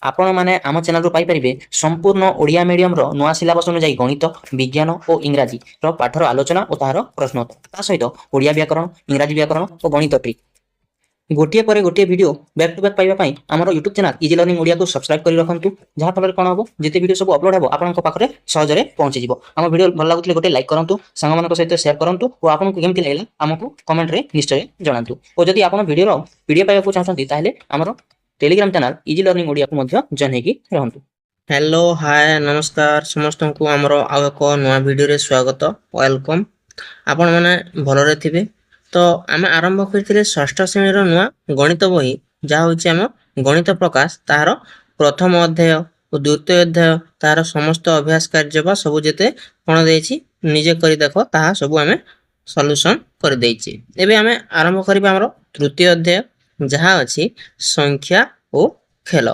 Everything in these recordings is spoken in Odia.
आपण मैंने आम चैनल पाइपर संपूर्ण ओडिया मीडियम नुआ सिलेबस अनुଯାयी गणित विज्ञान और इंग्राजी पाठर आलोचना और तार प्रश्नोत्तर सहित ओडिया व्याकरण इंग्राजी व्याकरण और गणित ट्रिक गोटे पर गोटे वीडियो बैक टू बैक पाइबापी आम YouTube channel easy learning Odia को सब्सक्राइब कर रखु जहाँफल कौन हम जिते वीडियो सब अपलोड हो आपंक पाखे सहजरे पहुंची आम वीडियो भल लगुले गोटे लाइक करूँ सांग सहित सेयार करूँ और आपको केमती लगे आमको कमेंट रे निश्चय जनातु और जदि आप वीडियो पीडीएफ पाइबा चाहते हैं आमर Telegram channel easy learning Odia को जॉइन होगी रहंतु। हेलो हाय नमस्कार समस्त को आमर आउ एक नुआ वीडियो रे स्वागत वेलकम। आपण माने भलरे थिबे तो आमे आरंभ करथिले षष्ठ श्रेणी रो नुआ गणित बही जहा होछि आम गणित प्रकाश तार प्रथम अध्याय और द्वितीय अध्याय तार समस्त अभ्यास कार्य बा सब जेते कोन देछि निजे करी देखो ताहा सब आमे सॉल्यूशन कर देछि। एबे आमे आरंभ करिबा हमर तृतीय अध्याय जहा अछि संख्या और खेल।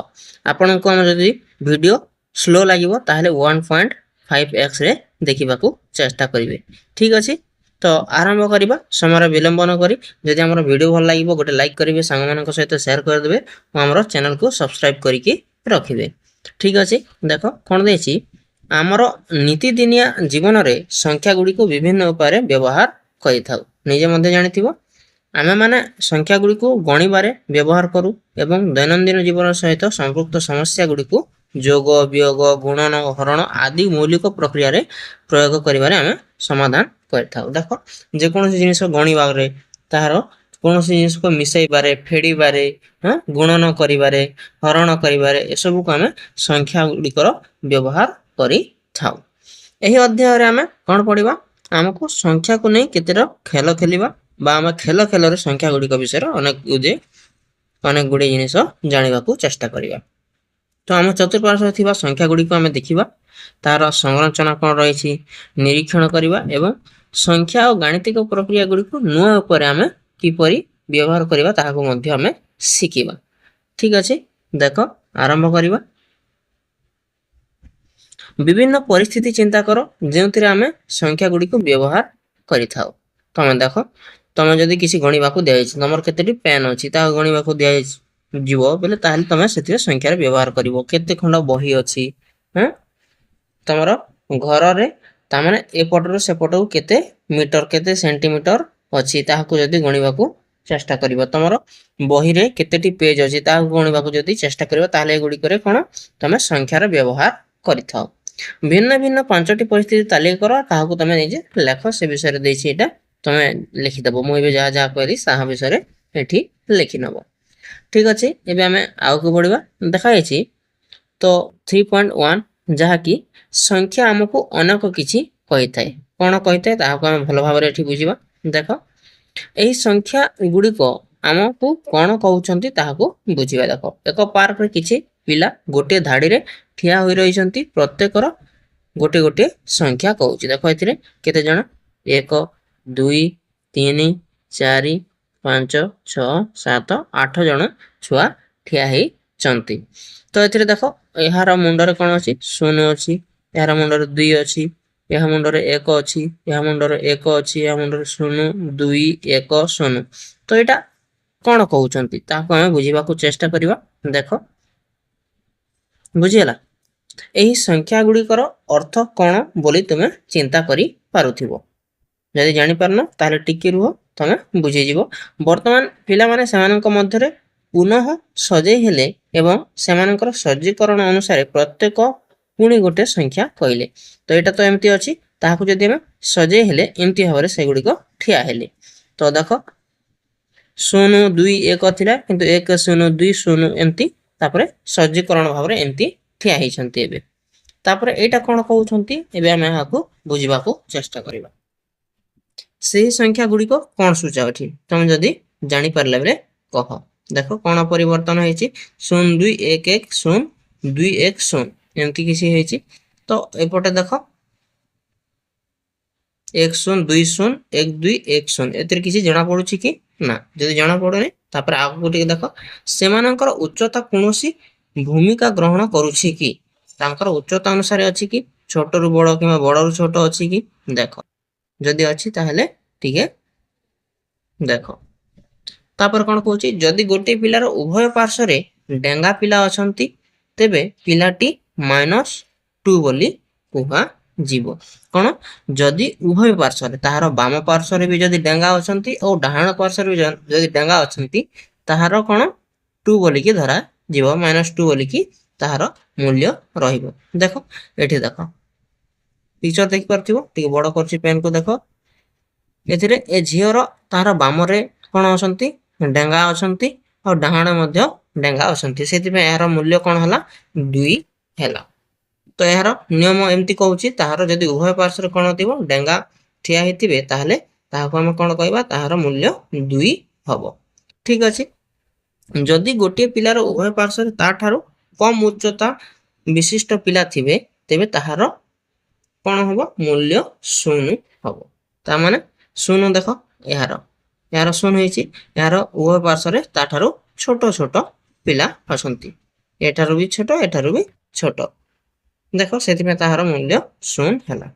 आपण को हम जदी वीडियो स्लो लागिवो ताहले 1.5x रे देखिबाकू चेष्टा करिवे ठीक अछि। तो आरंभ करिबा समय विलंब न करी जदि हमर वीडियो भल लागिवो गोटे लाइक करिवे सांग मानक सहित शेयर कर देबे और हमर चैनल को सब्सक्राइब करिकि रखिबे ठीक अछि। देखो कोन देछि हमर नीतिदिनिया जीवन रे संख्या गुडी को विभिन्न उपाय व्यवहार करि थाउ निजे मध्ये जानिथिबो आमे माने संख्या गुडी को गणिबारे व्यवहार करू एवं दैनंदिन जीवन सहित संपृक्त समस्या गुडी को जोग वियोग गुणन हरण आदि मौलिक प्रक्रिया रे प्रयोग करिबारे आमे समाधान करथाउ। देखो जे कोनोसी जिनिस गणिबारे ताहार कोनोसी जिनिस को मिसाई बारे फेडी बारे गुणन करिबारे हरण करिबारे ए सब को आमे संख्या गुडी कर व्यवहार करि थाउ। एही अध्याय रे आमे कोन पढिबा हमको संख्या को नै केतेर खेल खेलिबा बा आमे खेल खेल रे संख्या गुडी को विषय अनेक गुडी जिनिस जानिबा को चेष्टा करिबा। तो आम चतुर्पार्श्व थिबा संख्या गुडी को आमे देखिबा तार संरचना कोन रहिछि निरीक्षण करिबा एवं संख्या और गाणितिक प्रक्रिया गुडी को नुआ ऊपर आमे किपरि व्यवहार करिबा ताहा को मध्ये आमे सिकिबा ठीक अछि। देखो आरंभ करिबा विभिन्न परिस्थिति चिंता करो जेउथिरे आमे संख्या गुडी को व्यवहार करिथाउ। तमे देखो तमे जदि किसी गणिबा को दियाइछि तमर केतेटी पेन अछि ता गणिबा को दियाइछि जीवो बेले ताहले तमे सेतिरे संख्या रे व्यवहार करिवो केते खंड बही अछि तमर घर रे ता माने ए पटरो से पटो केते मीटर केते सेंटीमीटर अछि ताहा को जदि गणिबा को चेष्टा करिवो तमर बही रे केतेटी पेज अछि ता गणिबा को जदि चेष्टा करिवो ताहले गुडी करे कोन तमे संख्या रे व्यवहार करिथाओ। भिन्न भिन्न पांचटी परिस्थिति तालिका करो ताहा को तमे निजे लेखो से विषय रे देछि एटा तमे लिखि दबो मु एबे जहा जहा कहली साहा विषय रे एठी लिखि नबो ठीक अछि। एबे हमें आउ को पढिबा देखा जायछि तो 3.1 जहा कि संख्या हमको अनेक किछि कहिथाय कोन कहिथाय ताहा को हम भलो भाबरे एठी बुझिबा। देखो एही संख्या गुडी को हमको कोन कहउछंती ताहा को बुझिबा। देखो एक पार्क रे किछि पिला गोटे धाडी रे ठिया होई रहिसंती प्रत्येकर गोटे गोटे संख्या कहउछि। देखो एथिरे केते जण 1 2 3 4 5 6 7 8 जण छुआ ठिया हेई चंती। तो एथिरे देखो एहार मुंडरे कोन अछि 0 अछि एहार मुंडरे 2 अछि एहा मुंडरे 1 अछि एहा मुंडरे 1 अछि एहा मुंडरे 0 2 1 0 तो एटा कोन कहउचंती ताको हम बुझिबा को चेष्टा करिवा। देखो बुझियला एही संख्या गुडी कर अर्थ कोन बोली तुमे चिंता करि पारुथिबो जदि जानि परनो ताले टिके रुहो तमे बुझि जिवो। वर्तमान पिला माने सेमानक मध्यरे पुनः सजै हेले एवं सेमानकर सज्जीकरण अनुसार प्रत्येक पुणी गोटे संख्या कहले तो एटा तो एमती अछि ताहाकु जदि हम सजै हेले एमती हवरे से गुडी को ठिया हेले तो देखो 0 2 1 थिला किंतु 1 0 2 0 एमती तापरे सज्जीकरण भाबरे एमती ठिया हेछंती। एबे तापरे एटा कोन कहउछंती एबे हम हाकु बुझिबा को चेष्टा करिबा से संख्या गुडी को कोन सूचाउठी तुम जदि जानि परले बेले कह। देखो कोन परिवर्तन हेछि 0 2 1 1 0 2 1 0 एमती किसी हेछि तो एपटे देखो 1 0 2 0 1 2 1 0 एतिर किसी जणा पडुछि कि ना जदि जणा पडोनी तापर आगु गुटी देखो सेमानकर उच्चता कोनोसी भूमिका ग्रहण करूछि कि तांकर उच्चता अनुसार अछि कि छोट रु बड़ किबा बड़ रु छोट अछि कि देखो जदि अछि ताहले ठीक है। देखो तापर कोन कहउछि जदि गोटे पिलार उभय पार्श्व रे डेंगा पिला अछंती ତେବେ ପିଲାଟି -2 ବୋଲି କୁହାଯିବ। କ'ଣ ଯଦି ଉଭୟ ପାର୍ଶ୍ୱରେ ତାହାର ବାମ ପାର୍ଶ୍ୱରେ ବି ଯଦି ଡେଙ୍ଗା ଅଛନ୍ତି ଓ ଡାହାଣ ପାର୍ଶ୍ୱରେ ବି ଯଦି ଡେଙ୍ଗା ଅଛନ୍ତି ତାହାର କ'ଣ 2 ବୋଲିକି ଧରାଯିବ, -2 ବୋଲିକି ତାହାର ମୂଲ୍ୟ ରହିବ। ଦେଖ ଏଠି ଦେଖ ପିକ୍ଚର ଦେଖିପାରୁଥିବ, ଟିକେ ବଡ଼ କରୁଛି ପେନ୍କୁ। ଦେଖ ଏଥିରେ ଏ ଝିଅର ତାହାର ବାମରେ କ'ଣ ଅଛନ୍ତି, ଡେଙ୍ଗା ଅଛନ୍ତି ଆଉ ଡାହାଣ ମଧ୍ୟ ଡେଙ୍ଗା ଅଛନ୍ତି, ସେଥିପାଇଁ ଏହାର ମୂଲ୍ୟ କ'ଣ ହେଲା 2 ହେଲା। ତ ଏହାର ନିୟମ ଏମିତି କହୁଛି, ତାହାର ଯଦି ଉଭୟ ପାର୍ଶ୍ୱରେ କ'ଣ ଥିବ ଡେଙ୍ଗା ଠିଆ ହେଇଥିବେ ତାହେଲେ ତାହାକୁ ଆମେ କ'ଣ କହିବା, ତାହାର ମୂଲ୍ୟ 2 ହବ। ଠିକ ଅଛି। ଯଦି ଗୋଟିଏ ପିଲାର ଉଭୟ ପାର୍ଶ୍ୱରେ ତାଠାରୁ କମ୍ ଉଚ୍ଚତା ବିଶିଷ୍ଟ ପିଲା ଥିବେ ତେବେ ତାହାର କ'ଣ ହବ, ମୂଲ୍ୟ 0 ହବ। ତା ମାନେ 0 ଦେଖ ଏହାର 0 ହେଇଛି, ଏହାର ଉଭୟ ପାର୍ଶ୍ୱରେ ତାଠାରୁ ଛୋଟ ଛୋଟ ପିଲା ଅଛନ୍ତି, ଏଠାରୁ ବି ଛୋଟ ଏଠାରୁ ବି ଛୋଟ। ଦେଖ ସେଥିପାଇଁ ତାହାର ମୂଲ୍ୟ 0 ହେଲା।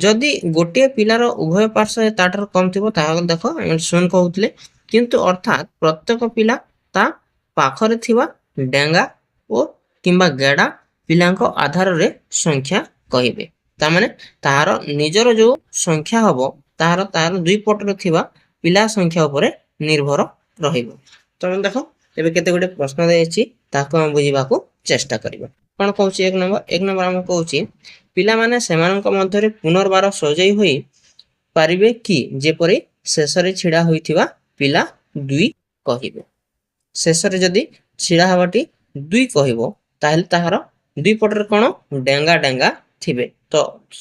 ଯଦି ଗୋଟିଏ ପିଲାର ଉଭୟ ପାର୍ଶ୍ୱରେ ତାଠାରୁ କମ୍ ଥିବ ତାହେଲେ ଦେଖ ଆମେ 0 କହୁଥିଲେ, କିନ୍ତୁ ଅର୍ଥାତ୍ ପ୍ରତ୍ୟେକ ପିଲା ତା ପାଖରେ ଥିବା ଡେଙ୍ଗା ଓ କିମ୍ବା ଗେଡ଼ା ପିଲାଙ୍କ ଆଧାରରେ ସଂଖ୍ୟା କହିବେ। ତାମାନେ ତାହାର ନିଜର ଯେଉଁ ସଂଖ୍ୟା ହବ ତାହାର ଦୁଇ ପଟରେ ଥିବା ପିଲା ସଂଖ୍ୟା ଉପରେ ନିର୍ଭର ରହିବ। ତମେ ଦେଖ ଏବେ କେତେ ଗୁଡ଼ିଏ ପ୍ରଶ୍ନ ଦେଇଛି, ତାକୁ ଆମେ ବୁଝିବାକୁ ଚେଷ୍ଟା କରିବା। କ'ଣ କହୁଛି? 1 ନମ୍ବର ଆମକୁ କହୁଛି ପିଲାମାନେ ସେମାନଙ୍କ ମଧ୍ୟରେ ପୁନର୍ବାର ସଜେଇ ହୋଇ ପାରିବେ କି ଯେପରି ଶେଷରେ ଛିଡ଼ା ହୋଇଥିବା ପିଲା 2 କହିବେ। ଶେଷରେ ଯଦି ଛିଡ଼ା ହେବାଟି 2 କହିବ ତାହେଲେ ତାହାର ଦୁଇ ପଟରେ କ'ଣ ଡେଙ୍ଗା ଡେଙ୍ଗା ଥିବେ, ତ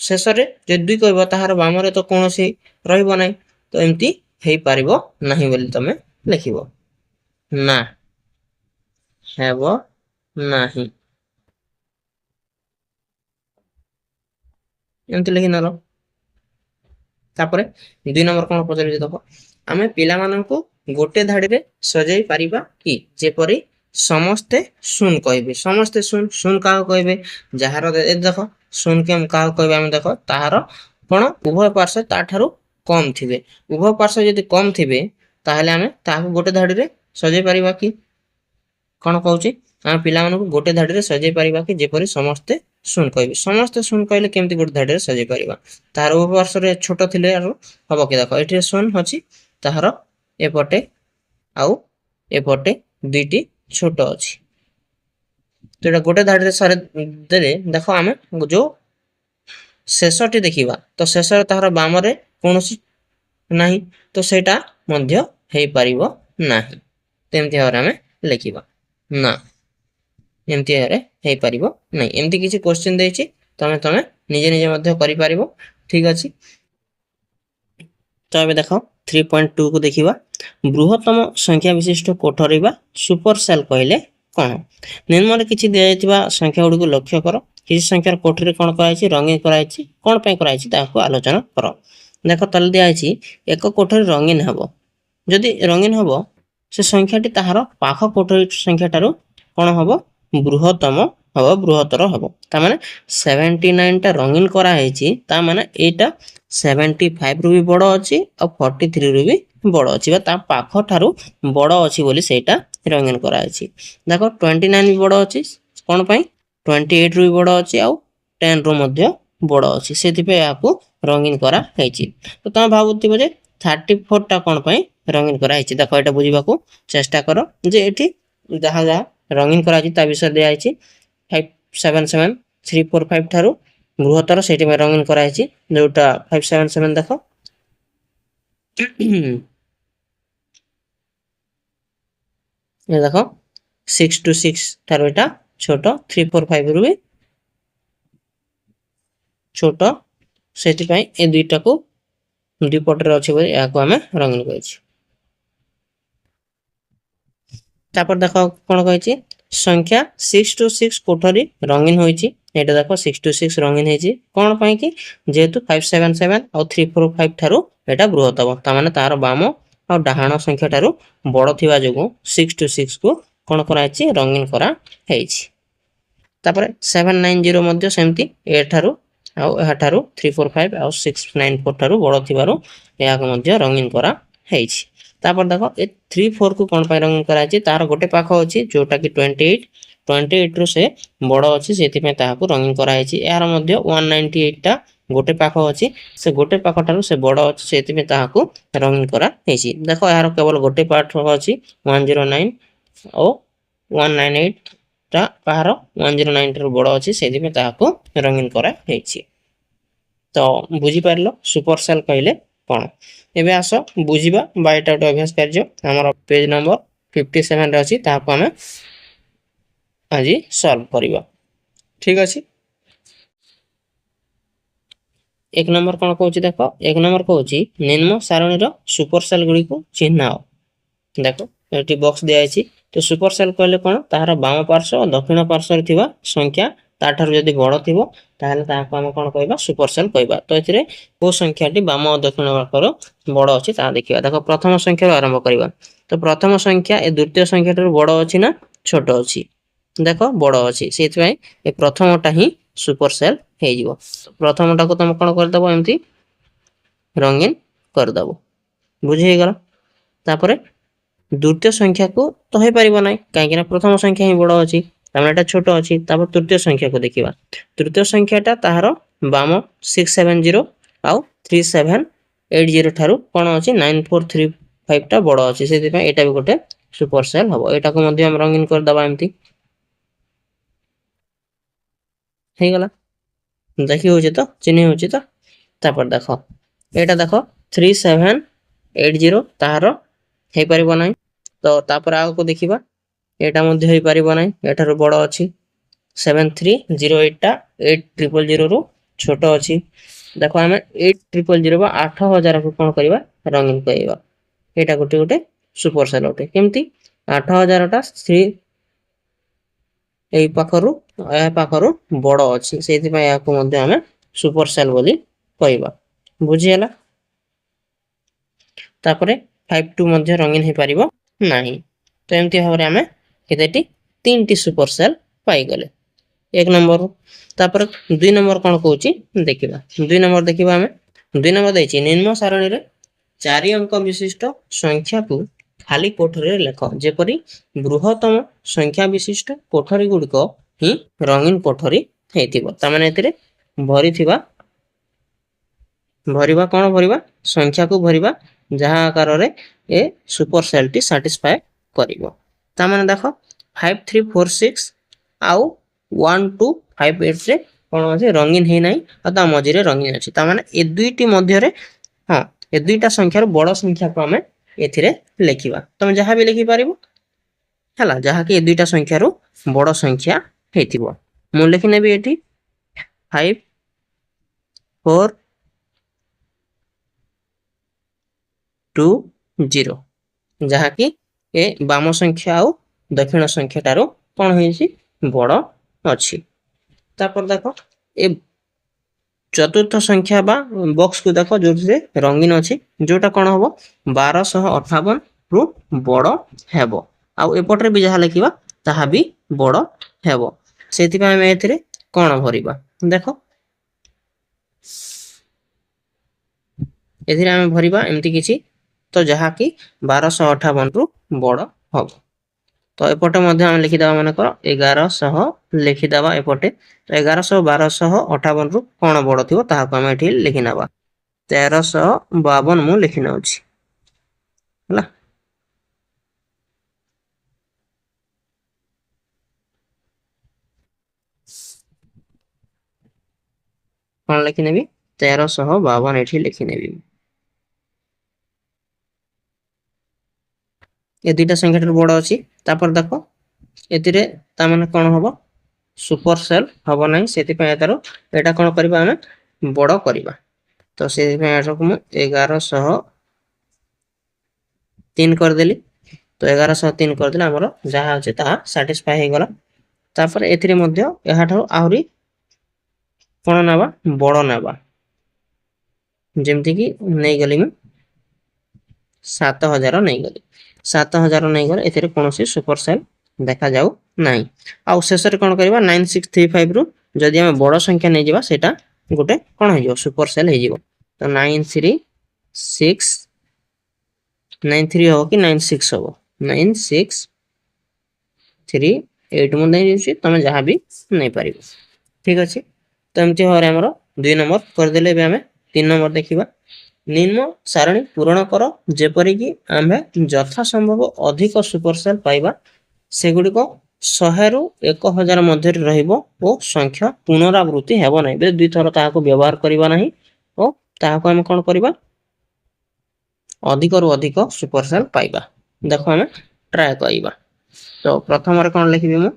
ଶେଷରେ ଯଦି 2 କହିବ ତାହାର ବାମରେ ତ କୌଣସି ରହିବ ନାହିଁ, ତ ଏମିତି ହେଇପାରିବ ନାହିଁ ବୋଲି ତମେ ଲେଖିବ। ନା, ହେବ ନାହିଁ, ଏମିତି ଲେଖିନେଲ। ତାପରେ 2 ନମ୍ବର କ'ଣ ପଚାରିଛି ଦେଖ, ଆମେ ପିଲାମାନଙ୍କୁ ଗୋଟେ ଧାଡ଼ିରେ ସଜେଇ ପାରିବା କି ଯେପରି ସମସ୍ତେ 0 କହିବେ। ସମସ୍ତେ 0 କାହାକୁ କହିବେ, ଯାହାର ଦେଖ 0 କେ କାହାକୁ କହିବେ, ଆମେ ଦେଖ ତାହାର କ'ଣ ଉଭୟ ପାର୍ଶ୍ୱ ତାଠାରୁ କମ୍ ଥିବେ। ଉଭୟ ପାର୍ଶ୍ୱ ଯଦି କମ୍ ଥିବେ ତାହେଲେ ଆମେ ତାହାକୁ ଗୋଟେ ଧାଡ଼ିରେ ସଜେଇ ପାରିବା କି? କ'ଣ କହୁଛି, ଆମେ ପିଲାମାନଙ୍କୁ ଗୋଟେ ଧାଡ଼ିରେ ସଜେଇ ପାରିବା କି ଯେପରି ସମସ୍ତେ 0 କହିବେ। ସମସ୍ତେ 0 କହିଲେ କେମିତି ଗୋଟେ ଧାଡ଼ିରେ ସଜେଇ ପାରିବା, ତାହାର ଉଭୟ ପାର୍ଶ୍ୱରେ ଛୋଟ ଥିଲେ ହବ କି? ଦେଖ ଏଠି 0 ଅଛି, ତାହାର ଏପଟେ ଆଉ ଏପଟେ 2ଟି ଛୋଟ ଅଛି, ତ ଏଟା ଗୋଟେ ଧାଡ଼ିରେ ଦେଲେ ଦେଖ ଆମେ ଯୋଉ ଶେଷଟି ଦେଖିବା, ତ ଶେଷରେ ତାହାର ବାମରେ କୌଣସି ନାହିଁ, ତ ସେଇଟା ମଧ୍ୟ ହେଇପାରିବ ନାହିଁ। ତେମିତି ଭାବରେ ଆମେ ଲେଖିବା ନା, ଏମିତି ଭାବରେ ହେଇପାରିବ ନାହିଁ। ଏମିତି କିଛି କ୍ୱେଶ୍ଚିନ୍ ଦେଇଛି, ତମେ ନିଜେ ନିଜେ ମଧ୍ୟ କରିପାରିବ। ଠିକ ଅଛି। ତ ଏବେ ଦେଖ 3.2 କୁ ଦେଖିବା। ବୃହତ୍ତମ ସଂଖ୍ୟା ବିଶିଷ୍ଟ କୋଠରୀ ବା ସୁପର ସେଲ୍ କହିଲେ କ'ଣ? ନିମ୍ନରେ କିଛି ଦିଆଯାଇଥିବା ସଂଖ୍ୟା ଗୁଡ଼ିକୁ ଲକ୍ଷ୍ୟ କର। କିଛି ସଂଖ୍ୟାର କୋଠରୀ କ'ଣ କରାଯାଇଛି, ରଙ୍ଗୀନ କରାଯାଇଛି, କ'ଣ ପାଇଁ କରାଯାଇଛି ତାହାକୁ ଆଲୋଚନା କର। ଦେଖ ତଳେ ଦିଆଯାଇଛି ଏକ କୋଠରୀ ରଙ୍ଗୀନ ହେବ। ଯଦି ରଙ୍ଗୀନ ହେବ ସେ ସଂଖ୍ୟାଟି ତାହାର ପାଖ କୋଠରୀ ସଂଖ୍ୟା ଠାରୁ କ'ଣ ହେବ, ବୃହତ୍ତମ ହେବ, ବୃହତ୍ତର ହେବ। ତାମାନେ 79 ଟା ରଙ୍ଗୀନ କରାହେଇଛି, ତାମାନେ ଏଇଟା 75 ରୁ ବି ବଡ଼ ଅଛି ଆଉ 43 ରୁ ବି ବଡ଼ ଅଛି, ବା ତା ପାଖ ଠାରୁ ବଡ଼ ଅଛି ବୋଲି ସେଇଟା ରଙ୍ଗୀନ କରାହେଇଛି। ଦେଖ 29 ବି ବଡ଼ ଅଛି, କ'ଣ ପାଇଁ? 28 ରୁ ବି ବଡ଼ ଅଛି ଆଉ 10 ରୁ ମଧ୍ୟ ବଡ଼ ଅଛି, ସେଥିପାଇଁ ଏହାକୁ ରଙ୍ଗୀନ କରାହେଇଛି। ତ ତମେ ଭାବୁଥିବ ଯେ 34 ଟା କ'ଣ ପାଇଁ ରଙ୍ଗୀନ କରାହେଇଛି। ଦେଖ ଏଇଟା ବୁଝିବାକୁ ଚେଷ୍ଟା କର ଯେ ଏଠି ଯାହା ଯାହା ରଙ୍ଗୀନ କରାଯାଇଛି ତା ବିଷୟରେ ଦିଆଯାଇଛି। 577 345 ଠାରୁ ବୃହତ୍ତର, ସେଇଥିପାଇଁ ରଙ୍ଗୀନ କରାଯାଇଛି। ଯୋଉଟା 577 ଦେଖ ଦେଖ 626 ଠାରୁ ଏଟା ଛୋଟ, 345 ରୁ ବି ଛୋଟ, ସେଥିପାଇଁ ଏ ଦୁଇଟାକୁ ଦୁଇ ପଟରେ ଅଛି ବୋଲି ଏହାକୁ ଆମେ ରଙ୍ଗୀନ କରିଛୁ। ତାପରେ ଦେଖ କ'ଣ କହିଛି, ସଂଖ୍ୟା 626 କୋଠରୀ ରଙ୍ଗୀନ ହୋଇଛି। ଏଇଟା ଦେଖ 626 ରଙ୍ଗୀନ ହେଇଛି, କ'ଣ ପାଇଁ କି? ଯେହେତୁ 577 ଆଉ 345 ଠାରୁ ଏଟା ବୃହତ୍ତମ, ତାମାନେ ତାହାର ବାମ ଆଉ ଡାହାଣ ସଂଖ୍ୟା ଠାରୁ ବଡ଼ ଥିବା ଯୋଗୁଁ 626 କୁ କ'ଣ କରାଯାଇଛି, ରଙ୍ଗୀନ କରାହେଇଛି। ତାପରେ 790 ମଧ୍ୟ ସେମିତି ଏଠାରୁ ଆଉ ଏହାଠାରୁ 345 ଆଉ 694 ଠାରୁ ବଡ଼ ଥିବାରୁ ଏହାକୁ ମଧ୍ୟ ରଙ୍ଗୀନ କରାହେଇଛି। ତାପରେ ଦେଖ ଏ 34 କୁ କ'ଣ ପାଇଁ ରଙ୍ଗୀନ କରାଯାଇଛି, ତାର ଗୋଟେ ପାଖ ଅଛି ଯୋଉଟା କି 28, 28 ରୁ ସେ ବଡ଼ ଅଛି ସେଥିପାଇଁ ତାହାକୁ ରଙ୍ଗୀନ କରାଯାଇଛି। ଏହାର ମଧ୍ୟ 198 ଟା ଗୋଟେ ପାଖ ଅଛି, ସେ ଗୋଟେ ପାଖଠାରୁ ସେ ବଡ଼ ଅଛି ସେଥିପାଇଁ ତାହାକୁ ରଙ୍ଗୀନ କରାଯାଇଛି। ଦେଖ ଏହାର କେବଳ ଗୋଟେ ପାଖ ଅଛି 109 ଓ 198 ଟା କାହାର 109 ଠାରୁ ବଡ଼ ଅଛି ସେଥିପାଇଁ ତାହାକୁ ରଙ୍ଗୀନ କରାଯାଇଛି। ତ ବୁଝିପାରିଲ ସୁପରସେଲ୍ କହିଲେ କ'ଣ? ଏବେ ଆସ ବୁଝିବା ବା ଏଟା ଗୋଟେ ଅଭ୍ୟାସ କାର୍ଯ୍ୟ ଆମର ପେଜ ନମ୍ବର 57 ରେ ଅଛି, ତାହାକୁ ଆମେ ଆଜି ସଲ୍ଭ କରିବା। ଠିକ୍ ଅଛି। 1 ନମ୍ବର କ'ଣ କହୁଛି ଦେଖ, 1 ନମ୍ବର କହୁଛି ନିମ୍ନ ସାରଣୀର ସୁପରସେଲ୍ ଗୁଡ଼ିକୁ ଚିହ୍ନାଅ। ଦେଖ ଏଠି ବକ୍ସ ଦିଆଯାଇଛି। ତ ସୁପରସେଲ୍ କହିଲେ କ'ଣ, ତାହାର ବାମ ପାର୍ଶ୍ୱ ଓ ଦକ୍ଷିଣ ପାର୍ଶ୍ୱରେ ଥିବା ସଂଖ୍ୟା ତାଠାରୁ ଯଦି ବଡ଼ ଥିବ ତାହେଲେ ତାହାକୁ ଆମେ କ'ଣ କହିବା, ସୁପରସେଲ୍ କହିବା। ତ ଏଥିରେ କୋଉ ସଂଖ୍ୟାଟି ବାମ ଓ ଦକ୍ଷିଣ ପାର୍ଶ୍ୱର ବଡ଼ ଅଛି ତାହା ଦେଖିବା। ଦେଖ ପ୍ରଥମ ସଂଖ୍ୟାରୁ ଆରମ୍ଭ କରିବା। ତ ପ୍ରଥମ ସଂଖ୍ୟା ଏ ଦ୍ୱିତୀୟ ସଂଖ୍ୟାଠାରୁ ବଡ଼ ଅଛି ନା ଛୋଟ ଅଛି? ଦେଖ ବଡ଼ ଅଛି, ସେଥିପାଇଁ ଏ ପ୍ରଥମଟା ହିଁ ସୁପରସେଲ୍ ହେଇଯିବ। ପ୍ରଥମଟାକୁ ତମେ କ'ଣ କରିଦେବ, ଏମିତି ରଙ୍ଗୀନ କରିଦେବ। ବୁଝି ହେଇଗଲା। ତାପରେ ଦ୍ୱିତୀୟ ସଂଖ୍ୟାକୁ ତ ହେଇପାରିବ ନାହିଁ, କାହିଁକିନା ପ୍ରଥମ ସଂଖ୍ୟା ହିଁ ବଡ଼ ଅଛି, ତାମାନେ ଏଟା ଛୋଟ ଅଛି। ତାପରେ ତୃତୀୟ ସଂଖ୍ୟାକୁ ଦେଖିବା। ତୃତୀୟ ସଂଖ୍ୟାଟା ତାହାର ବାମ 670 ଆଉ 3780 ଠାରୁ କ'ଣ ଅଛି 9435 ଟା ବଡ଼ ଅଛି, ସେଥିପାଇଁ ଏଇଟା ବି ଗୋଟେ ସୁପରସେଲ୍ ହବ। ଏଇଟାକୁ ମଧ୍ୟ ଆମେ ରଙ୍ଗୀନ କରିଦେବା ଏମିତି। ହେଇଗଲା। ଦେଖି ହେଉଛି ତ, ଚିହ୍ନି ହେଉଛି ତ। ତାପରେ ଦେଖ ଏଇଟା ଦେଖ 3780 ତାହାର ହେଇପାରିବ ନାହିଁ। ତ ତାପରେ ଆଗକୁ ଦେଖିବା, ଏଇଟା ମଧ୍ୟ ହେଇପାରିବ ନାହିଁ, ଏଠାରୁ ବଡ଼ ଅଛି। 7308 ଟା 8000 ରୁ ଛୋଟ ଅଛି। ଦେଖ ଆମେ 8000 ବା 8000 କୁ କ'ଣ କରିବା, ରଙ୍ଗୀନ କରିବା। ଏଇଟା ଗୋଟେ ସୁପରସେଲ୍ ଅଟେ। କେମିତି? 8000 ଟା ଏଇ ପାଖରୁ ଏହା ପାଖରୁ ବଡ଼ ଅଛି, ସେଇଥିପାଇଁ ଏହାକୁ ମଧ୍ୟ ଆମେ ସୁପରସେଲ୍ ବୋଲି କହିବା। ବୁଝିହେଲା। ତାପରେ 52 ମଧ୍ୟ ରଙ୍ଗୀନ ହେଇପାରିବ ନାହିଁ। ତ ଏମିତି ଭାବରେ ଆମେ କେତେଟି 3ଟି ସୁପରସେଲ୍ ପାଇଗଲେ 1 ନମ୍ବରରୁ। ତାପରେ 2 ନମ୍ବର କ'ଣ କହୁଛି ଦେଖିବା। 2 ନମ୍ବର ଦେଖିବା ଆମେ। 2 ନମ୍ବର ଦେଇଛି ନିମ୍ନ ସାରଣୀରେ 4 ଅଙ୍କ ବିଶିଷ୍ଟ ସଂଖ୍ୟାକୁ ଖାଲି କୋଠରୀରେ ଲେଖ। ଯେପରି ବୃହତ୍ତମ ସଂଖ୍ୟା ବିଶିଷ୍ଟ କୋଠରୀ ଗୁଡ଼ିକ ହିଁ ରଙ୍ଗୀନ କୋଠରୀ ହେଇଥିବ। ତାମାନେ ଏଥିରେ ଭରିବା କ'ଣ ଭରିବା, ସଂଖ୍ୟାକୁ ଭରିବା ଯାହା ଆକାରରେ ଏ ସୁପରସେଲ୍ଟି ସାଟିସ୍ଫାଏ କରିବ। ତାମାନେ ଦେଖ 5346 ଆଉ 1258 ରେ କ'ଣ ଅଛି, ରଙ୍ଗୀନ ହେଇନାହିଁ ଆଉ ତା ମଝିରେ ରଙ୍ଗୀନ ଅଛି। ତାମାନେ ଏ ଦୁଇଟି ମଧ୍ୟରେ ଏ ଦୁଇଟା ସଂଖ୍ୟାରୁ ବଡ଼ ସଂଖ୍ୟାକୁ ଆମେ ଏଥିରେ ଲେଖିବା। ତମେ ଯାହା ବି ଲେଖିପାରିବ ହେଲା, ଯାହାକି ଏ ଦୁଇଟା ସଂଖ୍ୟାରୁ ବଡ଼ ସଂଖ୍ୟା ହେଇଥିବ। ମୁଁ ଲେଖିନେବି ଏଠି 5420, ଯାହାକି ଏ ବାମ ସଂଖ୍ୟା ଆଉ ଦକ୍ଷିଣ ସଂଖ୍ୟା ଠାରୁ କ'ଣ ହେଇଛି, ବଡ଼ ଅଛି। ତାପରେ ଦେଖ ଏ ଚତୁର୍ଥ ସଂଖ୍ୟା ବା ବକ୍ସକୁ ଦେଖ, ଯୋଉଥିରେ ରଙ୍ଗୀନ ଅଛି, ଯୋଉଟା କ'ଣ ହବ 1258 ରୁ ବଡ଼ ହେବ। ଆଉ ଏପଟରେ ବି ଯାହା ଲେଖିବା ତାହା ବି ବଡ଼ ହେବ। ସେଥିପାଇଁ ଆମେ ଏଥିରେ କ'ଣ ଭରିବା, ଦେଖ ଏଥିରେ ଆମେ ଭରିବା ଏମିତି କିଛି, ତ ଯାହାକି 1258 ରୁ ବଡ଼ ହବ। ତ ଏପଟେ ମଧ୍ୟ ଆମେ ଲେଖିଦେବା, ମନେକର 1100 ଲେଖିଦେବା ଏପଟେ। ତ 1100 1258 ରୁ କ'ଣ ବଡ଼ ଥିବ ତାହାକୁ ଆମେ ଏଠି ଲେଖିନେବା। 1352 ମୁଁ ଲେଖି ନେଉଛି ହେଲା। କ'ଣ ଲେଖିନେବି, 1352 ଏଠି ଲେଖିନେବି। ଏ ଦୁଇଟା ସଂଖ୍ୟା ଠାରୁ ବଡ଼ ଅଛି। ତାପରେ ଦେଖ ଏଥିରେ ତାମାନେ କ'ଣ ହବ, ସୁପରସେଲ୍ ହବ ନାହିଁ, ସେଥିପାଇଁ ଏଇଟା କ'ଣ କରିବା, ଆମେ ବଡ଼ କରିବା। ତ ସେଥିପାଇଁ ଏଟାକୁ ମୁଁ 1103 କରିଦେଲି। ତ 1103 କରିଦେଲେ ଆମର ଯାହା ଅଛି ତାହା ସାଟିସ୍ଫାଏ ହେଇଗଲା। ତାପରେ ଏଥିରେ ମଧ୍ୟ ଏହାଠାରୁ ଆହୁରି କ'ଣ ନେବା, ବଡ଼ ନେବା। ଯେମିତିକି ନେଇଗଲି ମୁଁ 7000 ନେଇଗଲି। 7000 ନେଇଗଲେ ଏଥିରେ କୌଣସି ସୁପରସେଲ୍ ଦେଖାଯାଉ ନାହିଁ। ଆଉ ଶେଷରେ କ'ଣ କରିବା, 9635 ରୁ ଯଦି ଆମେ ବଡ଼ ସଂଖ୍ୟା ନେଇଯିବା ସେଇଟା ଗୋଟେ କ'ଣ ହେଇଯିବ, ସୁପରସେଲ୍ ହେଇଯିବ। ତ 93 ହବ କି 96 ହବ, 9635 ଏଇଠି ମୁଁ ଦେଇଦେଉଛି, ତମେ ଯାହା ବି ନେଇପାରିବ। ଠିକ ଅଛି, ତ ଏମିତି ଭାବରେ ଆମର 2 ନମ୍ବର କରିଦେଲେ। ଏବେ ଆମେ 3 ନମ୍ବର ଦେଖିବା। ନିମ୍ନ ସାରଣୀ ପୂରଣ କର ଯେପରିକି ଆମେ ଯଥା ସମ୍ଭବ ଅଧିକ ସୁପରସେଲ ପାଇବା। ସେଗୁଡ଼ିକ 100 ରୁ 1000 ମଧ୍ୟରେ ରହିବ ଓ ସଂଖ୍ୟା ପୁନରାବୃତ୍ତି ହେବ ନାହିଁ। ଏବେ 2 ଥର ତାହାକୁ ବ୍ୟବହାର କରିବା ନାହିଁ ଓ ତାହାକୁ ଆମେ କଣ କରିବା, ଅଧିକରୁ ଅଧିକ ସୁପରସେଲ ପାଇବା। ଦେଖ ଆମେ ଟ୍ରାଏ କରିବା। ତ ପ୍ରଥମରେ କଣ ଲେଖିବି, ମୁଁ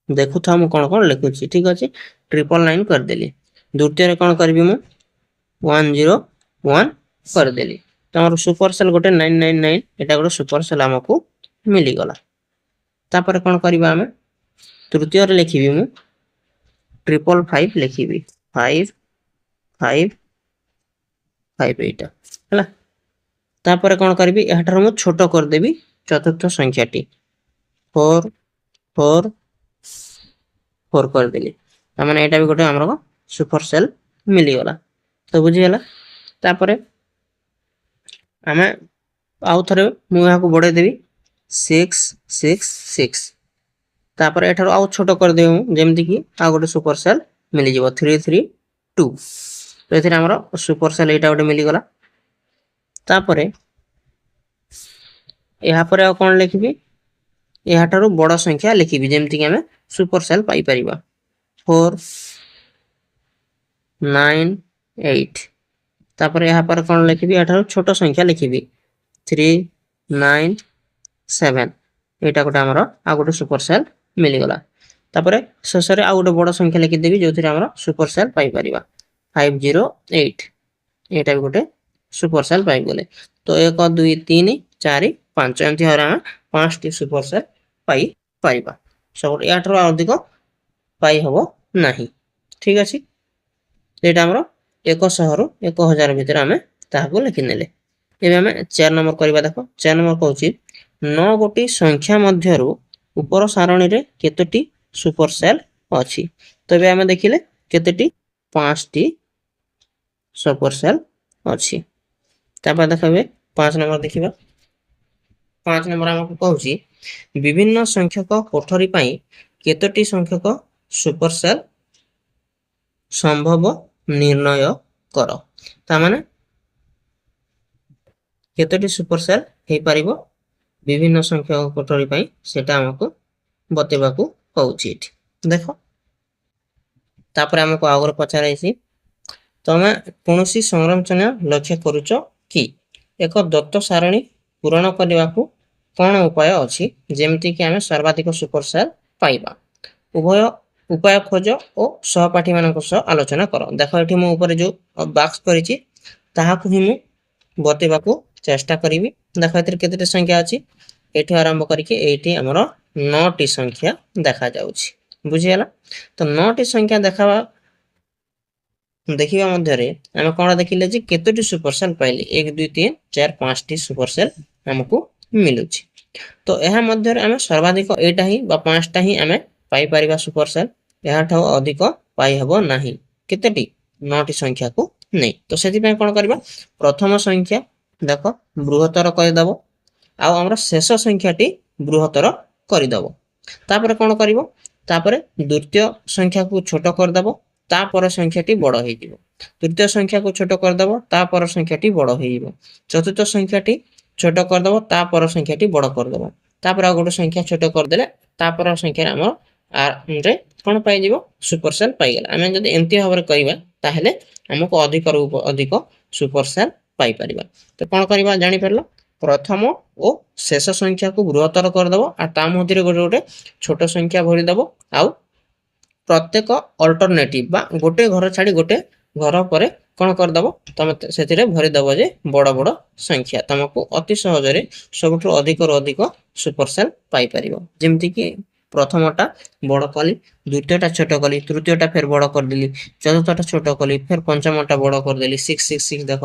ଦେଖୁଥାଉ ମୁଁ କଣ କଣ ଲେଖୁଛି। ଠିକ ଅଛି, 999 କରିଦେଲି। ଦ୍ୱିତୀୟରେ କଣ କରିବି, ମୁଁ 101 କରିଦେଲି। ତ ଆମର ସୁପରସେଲ ଗୋଟେ 999, ଏଟା ଗୋଟେ ସୁପରସେଲ ଆମକୁ ମିଳିଗଲା। ତାପରେ କଣ କରିବା, ଆମେ ତୃତୀୟରେ ଲେଖିବି, ମୁଁ 555 ଲେଖିବି। 555 ଏଇଟା ହେଲା। ତାପରେ କଣ କରିବି, ଏହାଠାରୁ ମୁଁ ଛୋଟ କରିଦେବି ଚତୁର୍ଥ ସଂଖ୍ୟାଟି 444 କରିଦେଲି। ତାମାନେ ଏଇଟା ବି ଗୋଟେ ଆମର ସୁପରସେଲ ମିଳିଗଲା। ତ ବୁଝିଗଲା। ତାପରେ ଆମେ ଆଉ ଥରେ ମୁଁ ଏହାକୁ ବଢେଇ ଦେବି 666। ତାପରେ ଏଠାରୁ ଆଉ ଛୋଟ କରିଦେବି ମୁଁ, ଯେମିତି କି ଆଉ ଗୋଟେ ସୁପରସେଲ ମିଳିଯିବ 332। ତ ଏଥିରେ ଆମର ସୁପରସେଲ ଏଇଟା ଗୋଟେ ମିଳିଗଲା। ତାପରେ ଏହାପରେ ଆଉ କଣ ଲେଖିବି, ଏହାଠାରୁ ବଡ଼ ସଂଖ୍ୟା ଲେଖିବି, ଯେମିତି କି ଆମେ ସୁପରସେଲ ପାଇପାରିବା 498। ତାପରେ ଏହାପରେ କଣ ଲେଖିବି, ଏଠାରୁ ଛୋଟ ସଂଖ୍ୟା ଲେଖିବି 397। ଏଇଟା ଗୋଟେ ଆମର ଆଉ ଗୋଟେ ସୁପରସେଲ ମିଳିଗଲା। ତାପରେ ଶେଷରେ ଆଉ ଗୋଟେ ବଡ଼ ସଂଖ୍ୟା ଲେଖିଦେବି, ଯୋଉଥିରେ ଆମର ସୁପରସେଲ ପାଇପାରିବା 508। ଏଇଟା ବି ଗୋଟେ ସୁପରସେଲ ପାଇଗଲେ। ତ 1 2 3 4 5 ଏମିତି ଭାବରେ ଆମେ 5ଟି ସୁପରସେଲ ପାଇପାରିବା। ସବୁ ଏହାଠାରୁ ଅଧିକ ପାଇ ହେବ ନାହିଁ। ଠିକ ଅଛି, ଏଇଟା ଆମର 100 ରୁ 1000 ଭିତରେ ଆମେ ତାହାକୁ ଲେଖିନେଲେ। ଏବେ ଆମେ 4 ନମ୍ବର କରିବା। ଦେଖ 4 ନମ୍ବର କହୁଛି 9 ଗୋଟି ସଂଖ୍ୟା ମଧ୍ୟରୁ ଉପର ସାରଣୀରେ କେତୋଟି ସୁପରସେଲ ଅଛି। ତ ଏବେ ଆମେ ଦେଖିଲେ କେତୋଟି, 5ଟି ସୁପରସେଲ ଅଛି। ତାପରେ ଦେଖିବେ 5 ନମ୍ବର ଦେଖିବା। 5 ନମ୍ବର ଆମକୁ କହୁଛି ବିଭିନ୍ନ ସଂଖ୍ୟକ କୋଠରୀ ପାଇଁ କେତୋଟି ସଂଖ୍ୟକ ସୁପରସେଲ ସମ୍ଭବ ନିର୍ଣ୍ଣୟ କର। ତାମାନେ କେତୋଟି ସୁପରସେଲ ହେଇପାରିବ ବିଭିନ୍ନ ସଂଖ୍ୟକ କୋଠରୀ ପାଇଁ, ସେଟା ଆମକୁ ବତେଇବାକୁ କହୁଛି ଏଠି। ଦେଖ ତାପରେ ଆମକୁ ଆଗରୁ ପଚାରାଇଛି, ତମେ କୌଣସି ସଂରଚନା ଲକ୍ଷ୍ୟ କରୁଛ କି? ଏକ ଦତ୍ତ ସାରଣୀ ପୂରଣ କରିବାକୁ କଣ ଉପାୟ ଅଛି, ଯେମିତି କି ଆମେ ସର୍ବାଧିକ ସୁପରସେଲ ପାଇବା? ଉପାୟ ଖୋଜ ଓ ସହପାଠୀମାନଙ୍କ ସହ ଆଲୋଚନା କର। ଦେଖ ଏଠି ମୁଁ ଉପରେ ଯୋଉ ବାକ୍ସ କରିଛି ତାହାକୁ ହିଁ ମୁଁ ବତେଇବାକୁ ଚେଷ୍ଟା କରିବି। ଦେଖ ଏଥିରେ କେତେଟି ସଂଖ୍ୟା ଅଛି, ଏଠି ଆରମ୍ଭ କରିକି ଏଇଠି ଆମର 9ଟି ସଂଖ୍ୟା ଦେଖାଯାଉଛି। ବୁଝିଗଲା। ତ 9ଟି ସଂଖ୍ୟା ଦେଖିବା ମଧ୍ୟରେ ଆମେ କଣ ଦେଖିଲେ ଯେ କେତୋଟି ସୁପରସେଲ ପାଇଲେ, 1 2 3 4 5ଟି ସୁପରସେଲ ଆମକୁ ମିଳୁଛି। ତ ଏହା ମଧ୍ୟରେ ଆମେ ସର୍ବାଧିକ ଏଇଟା ହିଁ ବା 5ଟା ହିଁ ଆମେ ପାଇପାରିବା ସୁପରସେଲ। ଏହାଠାରୁ ଅଧିକ ପାଇହେବ ନାହିଁ। କେତେଟି? 9ଟି ସଂଖ୍ୟାକୁ ନେଇ। ତ ସେଥିପାଇଁ କଣ କରିବା, ପ୍ରଥମ ସଂଖ୍ୟା ଦେଖ ବୃହତ୍ତର କରିଦେବ, ଆଉ ଆମର ଶେଷ ସଂଖ୍ୟାଟି ବୃହତ୍ତର କରିଦେବ। ତାପରେ କଣ କରିବ, ତାପରେ ଦ୍ୱିତୀୟ ସଂଖ୍ୟାକୁ ଛୋଟ କରିଦେବ, ତାପର ସଂଖ୍ୟାଟି ବଡ଼ ହେଇଯିବ। ତୃତୀୟ ସଂଖ୍ୟାକୁ ଛୋଟ କରିଦେବ, ତାପର ସଂଖ୍ୟାଟି ବଡ଼ ହେଇଯିବ। ଚତୁର୍ଥ ସଂଖ୍ୟାଟି ଛୋଟ କରିଦେବ, ତାପର ସଂଖ୍ୟାଟି ବଡ଼ କରିଦେବ। ତାପରେ ଆଉ ଗୋଟେ ସଂଖ୍ୟା ଛୋଟ କରିଦେଲେ ତାପର ସଂଖ୍ୟାରେ ଆମର ରେ କଣ ପାଇଯିବ, ସୁପରସେଲ ପାଇଗଲା। ଆମେ ଯଦି ଏମିତି ଭାବରେ କରିବା ତାହେଲେ ଆମକୁ ଅଧିକରୁ ଅଧିକ ସୁପରସେଲ ପାଇପାରିବା। ତ କଣ କରିବା ଜାଣିପାରିଲ, ପ୍ରଥମ ଓ ଶେଷ ସଂଖ୍ୟାକୁ ବୃହତ୍ତର କରିଦେବ, ଆଉ ତା ମଧ୍ୟରେ ଗୋଟେ ଗୋଟେ ଛୋଟ ସଂଖ୍ୟା ଭରିଦେବ। ଆଉ ପ୍ରତ୍ୟେକ ଅଲ୍ଟରନେଟିଭ ବା ଗୋଟେ ଘର ଛାଡ଼ି ଗୋଟେ ଘର ପରେ କଣ କରିଦେବ, ତମେ ସେଥିରେ ଭରିଦେବ ଯେ ବଡ଼ ବଡ଼ ସଂଖ୍ୟା। ତମକୁ ଅତି ସହଜରେ ସବୁଠୁ ଅଧିକରୁ ଅଧିକ ସୁପରସେଲ ପାଇପାରିବ। ଯେମିତିକି ପ୍ରଥମଟା ବଡ଼ କଲି, ଦ୍ୱିତୀୟଟା ଛୋଟ କଲି, ତୃତୀୟଟା ଫେର ବଡ଼ କରିଦେଲି, ଚତୁର୍ଥଟା ଛୋଟ କଲି, ଫେର ପଞ୍ଚମଟା ବଡ଼ କରିଦେଲି 666। ଦେଖ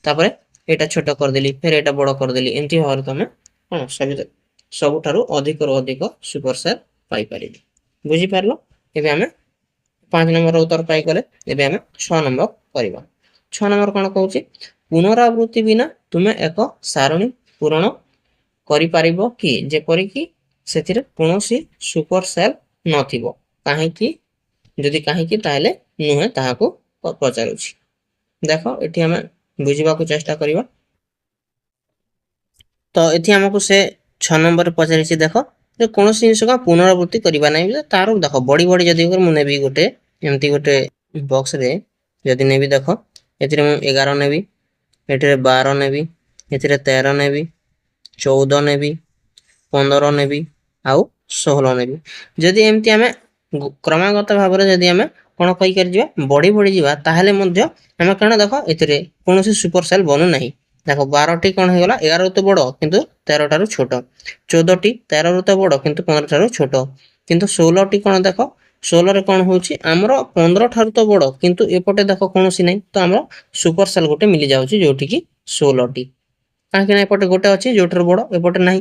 ତାପରେ ଏଇଟା ଛୋଟ କରିଦେଲି, ଫେର ଏଇଟା ବଡ଼ କରିଦେଲି। ଏମିତି ଭାବରେ ତମେ କଣ ସବୁଠାରୁ ଅଧିକରୁ ଅଧିକ ସୁପରସେଲ ପାଇପାରିବେ। ବୁଝିପାରିଲ। ଏବେ ଆମେ 5 ନମ୍ବର ଉତ୍ତର ପାଇଗଲେ। ଏବେ ଆମେ 6 ନମ୍ବର କରିବା। 6 ନମ୍ବର କଣ କହୁଛି, ପୁନରାବୃତ୍ତି ବିନା ତୁମେ ଏକ ସାରଣୀ ପୂରଣ କରିପାରିବ କି ଯେପରିକି ସେଥିରେ କୌଣସି ସୁପର ସେଲ୍ ନଥିବ। କାହିଁକି? ଯଦି କାହିଁକି ତାହେଲେ ନୁହେଁ ତାହାକୁ ପଚାରୁଛି। ଦେଖ ଏଠି ଆମେ ବୁଝିବାକୁ ଚେଷ୍ଟା କରିବା। ତ ଏଠି ଆମକୁ ସେ 6 ନମ୍ବରରେ ପଚାରିଛି। ଦେଖ ଯେ କୌଣସି ଜିନିଷକୁ ପୁନରାବୃତ୍ତି କରିବା ନାହିଁ। ତାର ଦେଖ ବଢି ବଢି ଯଦି ମୁଁ ନେବି ଗୋଟେ ଏମିତି ଗୋଟେ ବକ୍ସରେ ଯଦି ନେବି, ଦେଖ ଏଥିରେ ମୁଁ 11 ନେବି, ଏଥିରେ 12 ନେବି, ଏଥିରେ 13 ନେବି, 14 ନେବି, 15 ନେବି ଆଉ 16 ନେବି। ଯଦି ଏମିତି ଆମେ କ୍ରମାଗତ ଭାବରେ ଯଦି ଆମେ କ'ଣ କହିଯିବା ବଢି ବଢି ଯିବା ତାହେଲେ ମଧ୍ୟ ଆମେ କାରଣ ଦେଖ ଏଥିରେ କୌଣସି ସୁପର ସେଲ୍ ବନୁ ନାହିଁ। ଦେଖ 12ଟି କ'ଣ ହେଇଗଲା 11 ରୁ ତ ବଡ଼ କିନ୍ତୁ 13 ଠାରୁ ଛୋଟ, 14ଟି 13 ରୁ ତ ବଡ଼ କିନ୍ତୁ 15 ଠାରୁ ଛୋଟ, କିନ୍ତୁ 16ଟି କ'ଣ ଦେଖ 16 ରେ କ'ଣ ହଉଛି ଆମର 15 ଠାରୁ ତ ବଡ଼ କିନ୍ତୁ ଏପଟେ ଦେଖ କୌଣସି ନାହିଁ। ତ ଆମର ସୁପର ସେଲ୍ ଗୋଟେ ମିଳି ଯାଉଛି ଯୋଉଠି କି 16ଟି। କାହିଁକି ନା ଏପଟେ ଗୋଟେ ଅଛି ଯୋଉଠାରୁ ବଡ଼ ଏପଟେ ନାହିଁ।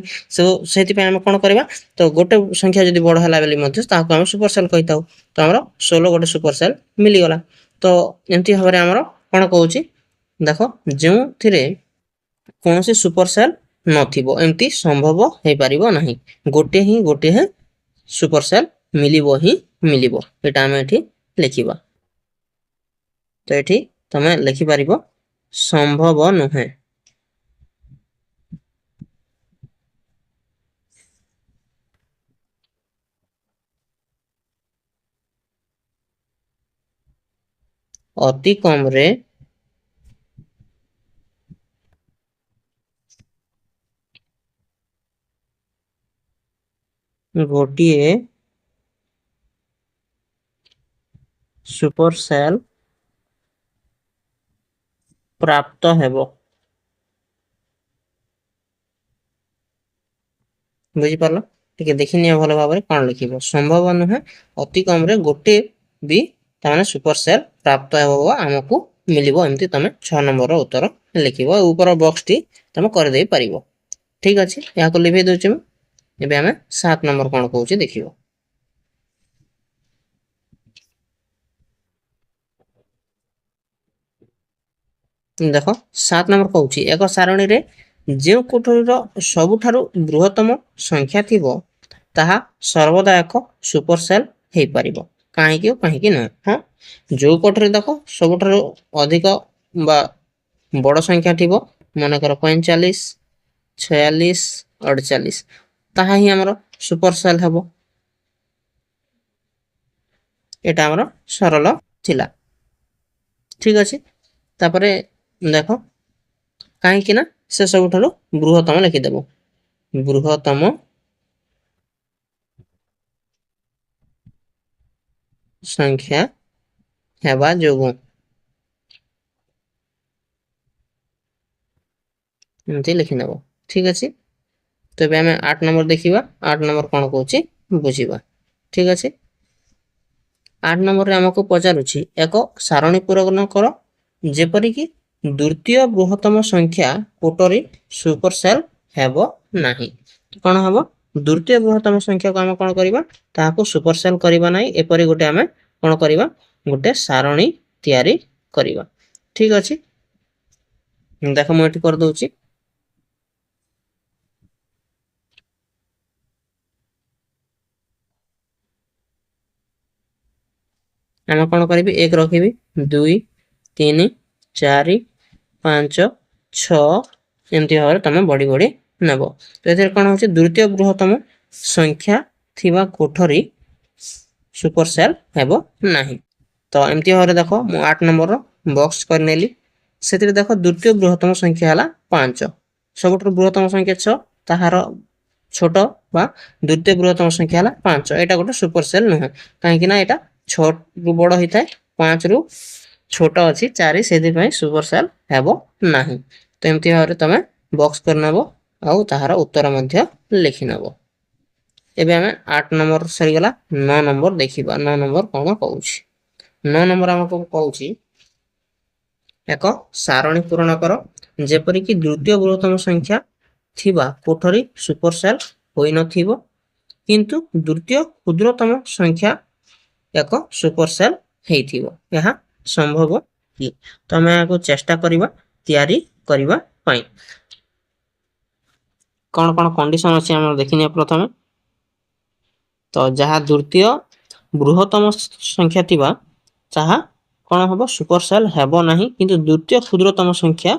ସେଥିପାଇଁ ଆମେ କ'ଣ କରିବା ତ ଗୋଟେ ସଂଖ୍ୟା ଯଦି ବଡ଼ ହେଲା ବୋଲି ମଧ୍ୟ ତାହାକୁ ଆମେ ସୁପର ସେଲ୍ କହିଥାଉ। ତ ଆମର 16 ଗୋଟେ ସୁପର ସେଲ୍ ମିଳିଗଲା। ତ ଏମିତି ଭାବରେ ଆମର କ'ଣ କହୁଛି ଦେଖ ଯେଉଁଥିରେ କୌଣସି ସୁପର ସେଲ୍ ନଥିବ ଏମିତି ସମ୍ଭବ ହେଇପାରିବ ନାହିଁ। ଗୋଟିଏ ହିଁ ସୁପର ସେଲ୍ ମିଳିବ ହିଁ ମିଳିବ। ଏଟା ଆମେ ଏଠି ଲେଖିବା। ତ ଏଠି ତମେ ଲେଖିପାରିବ ସମ୍ଭବ ନୁହେଁ। ଅତି କମରେ ଗୋଟିଏ ସୁପର ସେଲ୍ ପ୍ରାପ୍ତ ହେବ। ବୁଝିପାରିଲ? ଟିକେ ଦେଖିନିଅ ଭଲ ଭାବରେ କ'ଣ ଲେଖିବ। ସମ୍ଭବ ନୁହେଁ ଅତି କମରେ ଗୋଟେ ବି ତାମାନେ ସୁପର ସେଲ୍ ପ୍ରାପ୍ତ ହେବ ବା ଆମକୁ ମିଳିବ। ଏମିତି ତମେ 6 ନମ୍ବରର ଉତ୍ତର ଲେଖିବ। ଉପର ବକ୍ସଟି ତମେ କରିଦେଇ ପାରିବ। ଠିକ ଅଛି, ଏହାକୁ ଲିଭେଇ ଦଉଛି ମୁଁ। ଏବେ ଆମେ 7 ନମ୍ବର କ'ଣ କହୁଛି ଦେଖିବ। ଦେଖ 7 ନମ୍ବର କହୁଛି ଏକ ସାରଣୀରେ ଯେଉଁ କୋଠରୀର ସବୁଠାରୁ ବୃହତ୍ତମ ସଂଖ୍ୟା ଥିବ ତାହା ସର୍ବଦା ଏକ ସୁପର ସେଲ୍ ହେଇପାରିବ। କାହିଁକି ଓ କାହିଁକି ନୁହେଁ? ହଁ, ଯୋଉ କୋଠରୀ ଦେଖ ସବୁଠାରୁ ଅଧିକ ବା ବଡ଼ ସଂଖ୍ୟା ଥିବ, ମନେକର 45, 46, 48, ତାହା ହିଁ ଆମର ସୁପର ସେଲ୍ ହେବ। এটা ଆମର ସରଳ ଥିଲା। ଠିକ ଅଛି, ତାପରେ ଦେଖ କାହିଁକି ନା ସେ ସବୁଠାରୁ ବୃହତ୍ତମ ଲେଖିଦେବ। ବୃହତ୍ତମ ସଂଖ୍ୟା ହେବା ଯୋଗୁଁ ଏମିତି ଲେଖିନେବ। ଠିକ ଅଛି, ତେବେ ଆମେ 8 ନମ୍ବର ଦେଖିବା। 8 ନମ୍ବର କ'ଣ କହୁଛି ବୁଝିବା। ଠିକ ଅଛି, 8 ନମ୍ବରରେ ଆମକୁ ପଚାରୁଛି ଏକ ସାରଣୀ ପୂରଣ କର ଯେପରିକି ଦ୍ୱିତୀୟ ବୃହତ୍ତମ ସଂଖ୍ୟା କୋଟରୀ ସୁପର ସେଲ୍ ହେବ ନାହିଁ। କ'ଣ ହେବ? ଦ୍ୱିତୀୟ ବୃହତ୍ତମ ସଂଖ୍ୟାକୁ ଆମେ କ'ଣ କରିବା ତାହାକୁ ସୁପର ସେଲ୍ କରିବା ନାହିଁ। ଏପରି ଗୋଟେ ଆମେ କ'ଣ କରିବା ଗୋଟେ ସାରଣୀ ତିଆରି କରିବା। ଠିକ ଅଛି, ଦେଖ ମୁଁ ଏଠି କରିଦେଉଛି। ଆମେ କ'ଣ କରିବି 1 ରଖିବି, 2, 3, 4, 5, 6 ଏମିତି ଭାବରେ ତମେ ବଢି ବଢି ନେବ। ତ ଏଥିରେ କ'ଣ ହଉଛି ଦ୍ୱିତୀୟ ବୃହତ୍ତମ ସଂଖ୍ୟା ଥିବା କୋଠରୀ ସୁପର ସେଲ୍ ହେବ ନାହିଁ। ତ ଏମିତି ଭାବରେ ଦେଖ ମୁଁ 8 ନମ୍ବରର ବକ୍ସ କରିନେଲି। ସେଥିରେ ଦେଖ ଦ୍ୱିତୀୟ ବୃହତ୍ତମ ସଂଖ୍ୟା ହେଲା 5, ସବୁଠାରୁ ବୃହତ୍ତମ ସଂଖ୍ୟା 6, ତାହାର ଛୋଟ ବା ଦ୍ୱିତୀୟ ବୃହତ୍ତମ ସଂଖ୍ୟା ହେଲା 5। ଏଇଟା ଗୋଟେ ସୁପର ସେଲ୍ ନୁହେଁ, କାହିଁକି ନା ଏଇଟା 6 ରୁ ବଡ଼ ହେଇଥାଏ, 5 ରୁ ଛୋଟ ଅଛି 4, ସେଥିପାଇଁ ସୁପର ସେଲ୍ ହେବ ନାହିଁ। ତ ଏମିତି ଭାବରେ ତମେ ବକ୍ସ କରିନେବ ଆଉ ତାହାର ଉତ୍ତର ମଧ୍ୟ ଲେଖିନେବ। ଏବେ ଆମେ 8 ନମ୍ବର ସରିଗଲା। 9 ନମ୍ବର ଦେଖିବା। 9 ନମ୍ବର କ'ଣ କହୁଛି? 9 ନମ୍ବର ଆମକୁ କହୁଛି ଏକ ସାରଣୀ ପୂରଣ କର ଯେପରିକି ଦ୍ୱିତୀୟ ବୃହତ୍ତମ ସଂଖ୍ୟା ଥିବା କୋଠରୀ ସୁପର ସେଲ୍ ହୋଇନଥିବ କିନ୍ତୁ ଦ୍ୱିତୀୟ କ୍ଷୁଦ୍ରତମ ସଂଖ୍ୟା ଏକ ସୁପର ସେଲ୍ ହେଇଥିବ। ଏହା ସମ୍ଭବ କି? ତମେ ଏହାକୁ ଚେଷ୍ଟା କରିବା ତିଆରି କରିବା ପାଇଁ। कौन कंडीशन अच्छी आम देखने प्रथम तो जहाँ द्वितीय बृहत्तम संख्या थिबा ताहा कौन हम सुपर सेल हेब नहीं किंतु द्वितीय क्षुद्रतम संख्या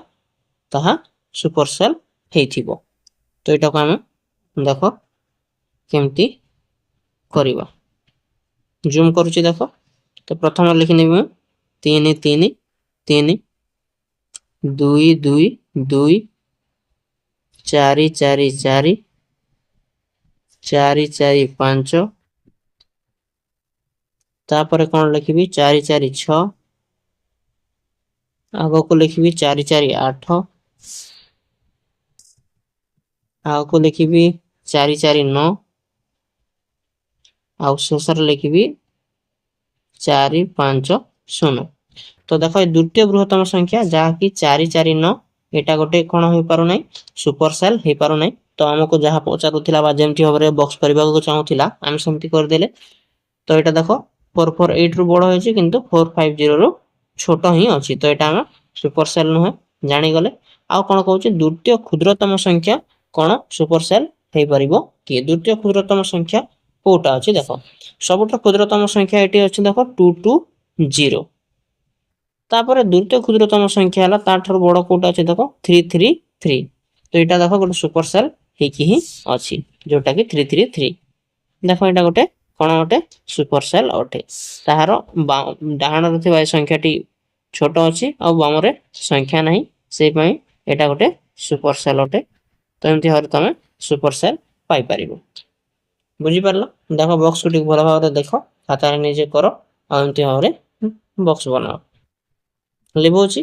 ताहा सुपर सेल हेइथिबो। तो एटा को आम देख केमती करिबा जूम करूची देख। तो प्रथम लिखिने मु 3 3 3 2 2 2 4 4 4 4 4 5 तापर कौन लिखिबी 4 4 6 आगो को लिखिबी 4 4 8 आगो को लिखिबी 4 4 9 आउ शेषर लिखिबी 4 5 0। तो देखो ये द्वितीय बृहत्तम संख्या जहाँ की 4 4 9 एटा गोटे कौन हो पारु नै सुपर सेल हे पारु नै। तो हमको जहाँ पचारुथिला बा जेमति भाबरे बॉक्स करबा को चाहुथिला हम सेमति कर देले। तो एटा देखो 448 रु बड़ होइछि किंतु 450 रु छोट ही अछि। तो एटा हम सुपर सेल नुहे जानि गले। आ कोन कहउछि द्वितीय क्षुद्रतम संख्या कोन सुपर सेल हे परिबो कि द्वितीय क्षुद्रतम संख्या कोटा अछि देखो सबुठ क्षुद्रतम संख्या एटी अछि देखो 220 तापर द्वितीय क्षुद्रतम संख्या हला ताठर बड़ कोटा अछि देखो 333। तो एटा देखो गोटे सुपर सेल हेकी ही अछि जोटा कि 333 देखो एटा गोटे कोन गोटे सुपर सेल अटे ताहार डाहाण रथिबा ए संख्याटी छोट अछि आ बामरे संख्या नाही से पई एटा गोटे सुपर सेल अटे। तो एमति हर तमे सुपर सेल पाई परिबो बुझी परलो। देखो बॉक्स को ठीक भलो भाबरे देखो खाता रे निजे करो आ एमति भाबरे बॉक्स बनाओ लिबोची